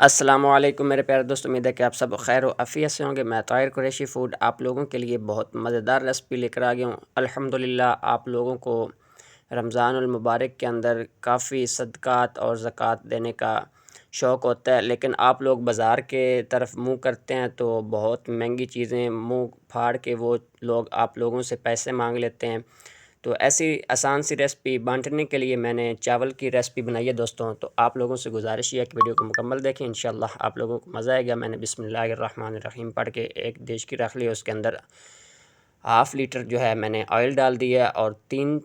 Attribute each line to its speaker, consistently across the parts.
Speaker 1: अस्सलामुअलैकुम मेरे प्यारे दोस्तों, उम्मीद है कि आप सब खैर व आफियत से होंगे। मैं ताहिर कुरैशी फ़ूड आप लोगों के लिए बहुत मज़ेदार रेसिपी लेकर आ गया हूँ। अल्हम्दुलिल्लाह आप लोगों को रमज़ानुल मुबारक के अंदर काफ़ी सदक़ात और ज़कात देने का शौक़ होता है, लेकिन आप लोग बाज़ार के तरफ मुँह करते हैं तो बहुत महंगी चीज़ें मुँह फाड़ के वो लोग आप लोगों से पैसे मांग लेते हैं। तो ऐसी आसान सी रेसिपी बांटने के लिए मैंने चावल की रेसिपी बनाई है दोस्तों। तो आप लोगों से गुजारिश है कि वीडियो को मुकम्मल देखें, इंशाअल्लाह आप लोगों को मज़ा आएगा। मैंने बिस्मिल्लाहिर्रहमानिर्रहीम पढ़ के एक डिश की रख ली, उसके अंदर हाफ़ लीटर जो है मैंने ऑयल डाल दिया और 3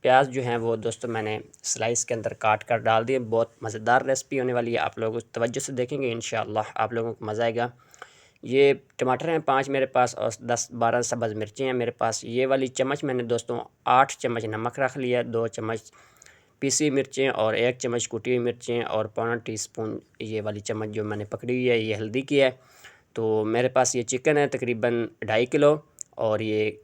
Speaker 1: प्याज जो हैं वो दोस्तों मैंने स्लाइस के अंदर काट कर डाल दिए। बहुत मज़ेदार रेसिपी होने वाली है, आप लोग तवज्जो से देखेंगे इंशाअल्लाह आप लोगों को मज़ा आएगा। ये टमाटर हैं 5 मेरे पास और 10-12 सब्ज़ मिर्चें हैं मेरे पास। ये वाली चम्मच मैंने दोस्तों 8 चम्मच नमक रख लिया है, 2 चम्मच पीसी मिर्चें और 1 चम्मच कुटी हुई मिर्चें और पौना टीस्पून ये वाली चम्मच जो मैंने पकड़ी हुई है ये हल्दी की है। तो मेरे पास ये चिकन है तकरीबन 2.5 किलो और ये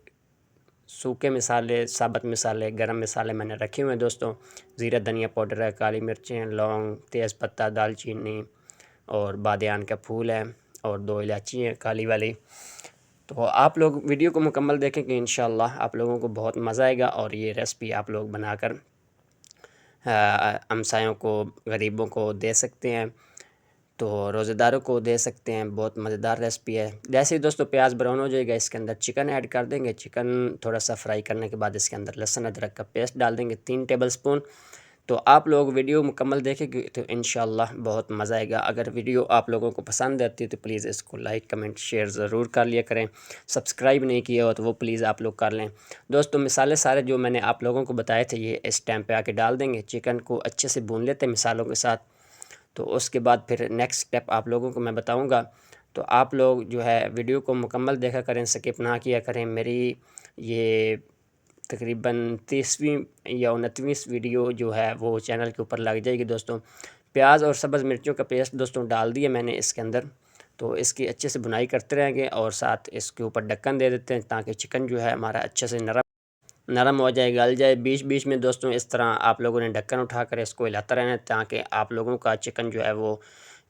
Speaker 1: सूखे मसाले, साबुत मसाले, गरम मसाले मैंने रखे हुए हैं दोस्तों। ज़ीरा धनिया पाउडर है, काली मिर्चें, लौंग, तेज़पत्ता, दालचीनी और बादियान का फूल है और 2 इलायची हैं काली वाली। तो आप लोग वीडियो को मुकम्मल देखेंगे इंशाअल्लाह आप लोगों को बहुत मज़ा आएगा और ये रेसिपी आप लोग बनाकर हमसायों को, गरीबों को दे सकते हैं, तो रोज़ेदारों को दे सकते हैं। बहुत मज़ेदार रेसिपी है। जैसे ही दोस्तों प्याज ब्राउन हो जाएगा इसके अंदर चिकन ऐड कर देंगे। चिकन थोड़ा सा फ्राई करने के बाद इसके अंदर लहसुन अदरक का पेस्ट डाल देंगे 3 टेबलस्पून। तो आप लोग वीडियो मुकम्मल देखेंगे तो इंशाअल्लाह बहुत मज़ा आएगा। अगर वीडियो आप लोगों को पसंद आती है तो प्लीज़ इसको लाइक, कमेंट, शेयर ज़रूर कर लिया करें। सब्सक्राइब नहीं किया हो तो वो प्लीज़ आप लोग कर लें। दोस्तों मिसाले सारे जो मैंने आप लोगों को बताए थे ये इस टाइम पे आके डाल देंगे। चिकन को अच्छे से भून लेते हैं मिसालों के साथ। तो उसके बाद फिर नेक्स्ट स्टेप आप लोगों को मैं बताऊँगा। तो आप लोग जो है वीडियो को मुकम्मल देखा करें, स्किप ना किया करें। मेरी ये तकरीबन 30वीं या 29वीं वीडियो जो है वो चैनल के ऊपर लग जाएगी दोस्तों। प्याज और सब्ज़ मिर्चों का पेस्ट दोस्तों डाल दिया मैंने इसके अंदर। तो इसकी अच्छे से भुनाई करते रहेंगे और साथ इसके ऊपर ढक्कन दे देते हैं ताकि चिकन जो है हमारा अच्छे से नरम हो जाए, गल जाए। बीच-बीच में दोस्तों इस तरह आप लोगों ने ढक्कन उठाकर इसको हिलाता रहना है ताकि आप लोगों का चिकन जो है वो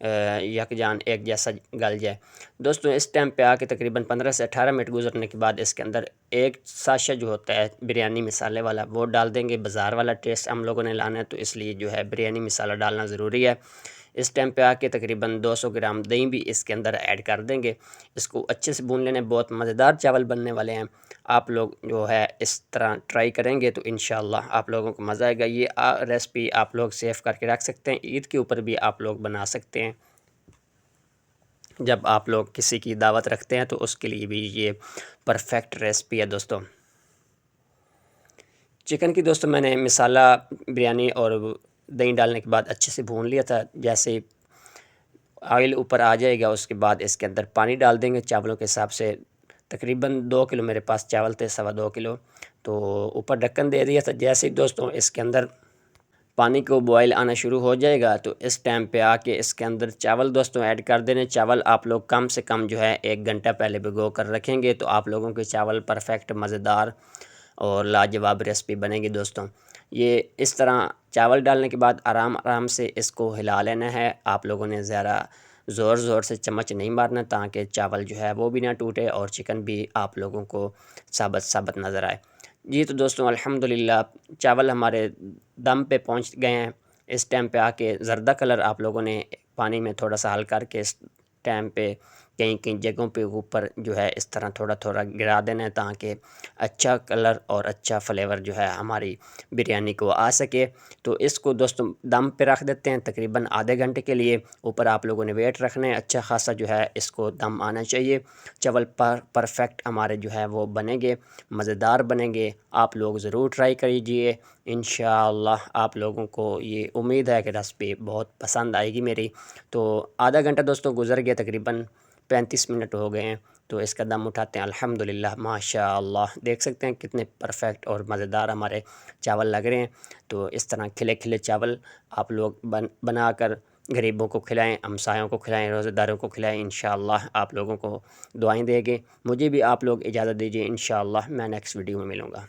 Speaker 1: यकजान एक जैसा गल जाए। दोस्तों इस टाइम पे आके तकरीबन 15 से 18 मिनट गुजरने के बाद इसके अंदर एक साशा जो होता है बिरयानी मसाले वाला वो डाल देंगे। बाज़ार वाला टेस्ट हम लोगों ने लाना है तो इसलिए जो है बिरयानी मसाला डालना ज़रूरी है। इस टाइम पे आके तकरीबन 200 ग्राम दही भी इसके अंदर ऐड कर देंगे। इसको अच्छे से भून लेना है, बहुत मज़ेदार चावल बनने वाले हैं। आप लोग जो है इस तरह ट्राई करेंगे तो इंशाअल्लाह आप लोगों को मज़ा आएगा। ये रेसिपी आप लोग सेव करके रख सकते हैं, ईद के ऊपर भी आप लोग बना सकते हैं। जब आप लोग किसी की दावत रखते हैं तो उसके लिए भी ये परफेक्ट रेसिपी है दोस्तों। चिकन की दोस्तों मैंने मसाला बिरयानी और दही डालने के बाद अच्छे से भून लिया था। जैसे ऑयल ऊपर आ जाएगा उसके बाद इसके अंदर पानी डाल देंगे चावलों के हिसाब से। तकरीबन 2 किलो मेरे पास चावल थे, सवा 2 किलो। तो ऊपर ढक्कन दे दिया था। जैसे ही दोस्तों इसके अंदर पानी को बॉयल आना शुरू हो जाएगा तो इस टाइम पे आके इसके अंदर चावल दोस्तों ऐड कर देने। चावल आप लोग कम से कम जो है 1 घंटा पहले भिगो कर रखेंगे तो आप लोगों के चावल परफेक्ट मज़ेदार और लाजवाब रेसिपी बनेगी दोस्तों। ये इस तरह चावल डालने के बाद आराम आराम से इसको हिला लेना है। आप लोगों ने ज़रा ज़ोर ज़ोर से चम्मच नहीं मारना ताकि चावल जो है वो भी ना टूटे और चिकन भी आप लोगों को साबुत साबुत नज़र आए। जी तो दोस्तों अल्हम्दुलिल्लाह चावल हमारे दम पे पहुंच गए हैं। इस टाइम पे आके ज़र्दा कलर आप लोगों ने पानी में थोड़ा सा हल करके इस टाइम पे कहीं कहीं जगहों पे ऊपर जो है इस तरह थोड़ा थोड़ा गिरा देना है ताकि अच्छा कलर और अच्छा फ्लेवर जो है हमारी बिरयानी को आ सके। तो इसको दोस्तों दम पे रख देते हैं तकरीबन आधे घंटे के लिए। ऊपर आप लोगों ने वेट रखना है, अच्छा खासा जो है इसको दम आना चाहिए। चावल परफेक्ट हमारे जो है वो बनेंगे, मज़ेदार बनेंगे। आप लोग ज़रूर ट्राई कीजिए, इंशाअल्लाह आप लोगों को ये उम्मीद है कि रेसिपी बहुत पसंद आएगी मेरी। तो आधा घंटा दोस्तों गुजर गया, तकरीबन 35 मिनट हो गए हैं। तो इसका दम उठाते हैं। अल्हम्दुलिल्लाह माशाअल्लाह देख सकते हैं कितने परफेक्ट और मज़ेदार हमारे चावल लग रहे हैं। तो इस तरह खिले खिले चावल आप लोग बनाकर गरीबों को खिलाएं, हमसायों को खिलाएं, रोज़ेदारों को खिलाएं। इंशाअल्लाह आप लोगों को दुआएं देंगे। मुझे भी आप लोग इजाज़त दीजिए, इंशाअल्लाह मैं नेक्स्ट वीडियो में मिलूँगा।